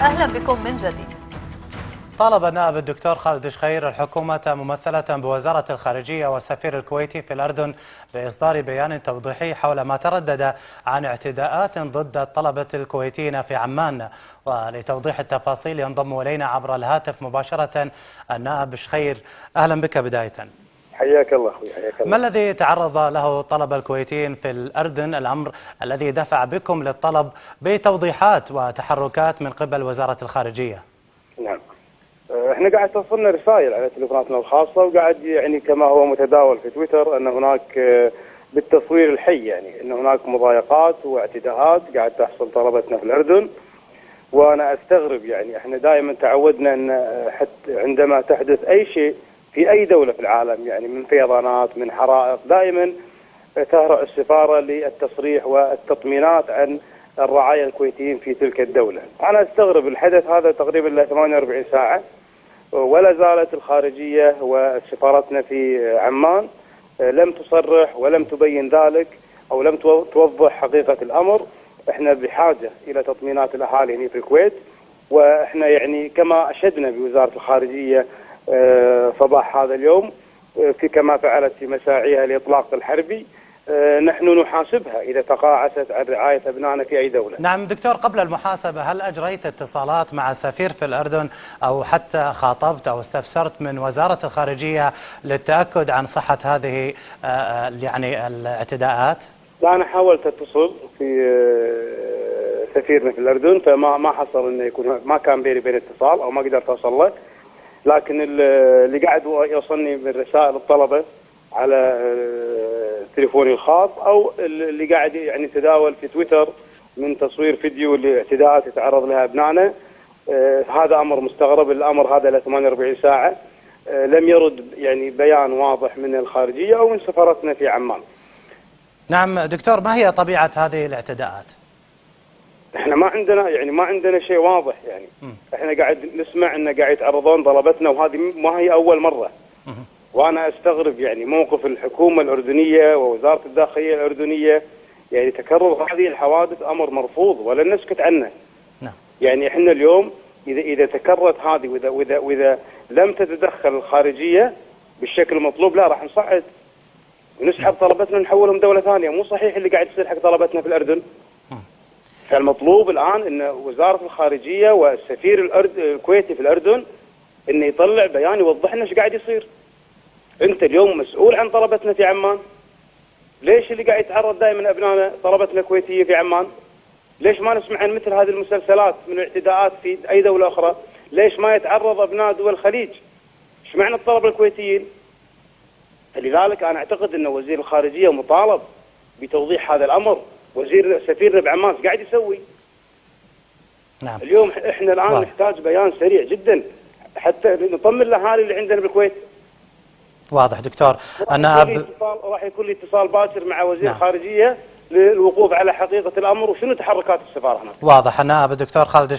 أهلا بكم من جديد. طالب النائب الدكتور خالد شخير الحكومة ممثلة بوزارة الخارجية والسفير الكويتي في الأردن بإصدار بيان توضيحي حول ما تردد عن اعتداءات ضد الطلبة الكويتيين في عمان. ولتوضيح التفاصيل ينضم إلينا عبر الهاتف مباشرة النائب شخير. أهلا بك بداية. حياك الله أخوي، حياك الله. ما الذي تعرض له الطلبة الكويتيين في الأردن، الأمر الذي دفع بكم للطلب بتوضيحات وتحركات من قبل وزارة الخارجية؟ نعم، احنا قاعد توصلنا رسائل على تليفوناتنا الخاصة، وقاعد يعني كما هو متداول في تويتر ان هناك بالتصوير الحي يعني ان هناك مضايقات واعتداءات قاعد تحصل طلبتنا في الأردن. وانا استغرب، يعني احنا دائما تعودنا ان حتى عندما تحدث اي شيء في اي دولة في العالم، يعني من فيضانات من حرائق، دائما تهرع السفارة للتصريح والتطمينات عن الرعايا الكويتيين في تلك الدولة. أنا أستغرب الحدث هذا تقريبا له 48 ساعة ولا زالت الخارجية وسفارتنا في عمان لم تصرح ولم تبين ذلك أو لم توضح حقيقة الأمر. احنا بحاجة إلى تطمينات الأهالي هنا في الكويت، واحنا يعني كما أشدنا بوزارة الخارجية صباح هذا اليوم في كما فعلت في مساعيها الإطلاق الحربي، نحن نحاسبها إذا تقاعست عن رعاية أبنائنا في أي دولة. نعم دكتور، قبل المحاسبة هل أجريت اتصالات مع السفير في الأردن أو حتى خاطبت أو استفسرت من وزارة الخارجية للتأكد عن صحة هذه يعني الاعتداءات؟ لا، أنا حاولت أتصل في سفيرنا في الأردن، فما حصل إنه يكون، ما كان بيني وبين اتصال أو ما قدرت أوصل له. لكن اللي قاعد يوصلني من رسائل الطلبة على تليفوني الخاص او اللي قاعد يعني يتداول في تويتر من تصوير فيديو لاعتداءات يتعرض لها ابنائنا، هذا امر مستغرب. الامر هذا له 48 ساعه لم يرد يعني بيان واضح من الخارجيه او من سفارتنا في عمان. نعم دكتور، ما هي طبيعه هذه الاعتداءات؟ احنا ما عندنا شيء واضح، يعني احنا قاعد نسمع انه قاعد يتعرضون طلبتنا، وهذه ما هي اول مره. وانا استغرب يعني موقف الحكومه الاردنيه ووزاره الداخليه الاردنيه، يعني تكرر هذه الحوادث امر مرفوض ولن نسكت عنه. نعم. يعني احنا اليوم اذا تكررت هذه واذا لم تتدخل الخارجيه بالشكل المطلوب، لا راح نصعد ونسحب طلبتنا ونحولهم دوله ثانيه. مو صحيح اللي قاعد يصير حق طلبتنا في الاردن. فالمطلوب الان ان وزاره الخارجيه والسفير الكويتي في الاردن انه يطلع بيان يوضح لنا ايش قاعد يصير. انت اليوم مسؤول عن طلبتنا في عمان، ليش اللي قاعد يتعرض دائما ابنائنا طلبتنا الكويتيه في عمان؟ ليش ما نسمع عن مثل هذه المسلسلات من الاعتداءات في اي دوله اخرى؟ ليش ما يتعرض ابناء دول الخليج؟ ايش معنى الطلبه الكويتيين؟ فلذلك انا اعتقد ان وزير الخارجيه مطالب بتوضيح هذا الامر. سفيرنا بعمان ايش قاعد يسوي؟ نعم. اليوم احنا الان نحتاج بيان سريع جدا حتى نطمن الاهالي اللي عندنا بالكويت. واضح دكتور. النائب راح يكون لي اتصال باكر مع وزير الخارجيه للوقوف على حقيقه الامر وشنو تحركات السفاره هناك. واضح. النائب الدكتور خالد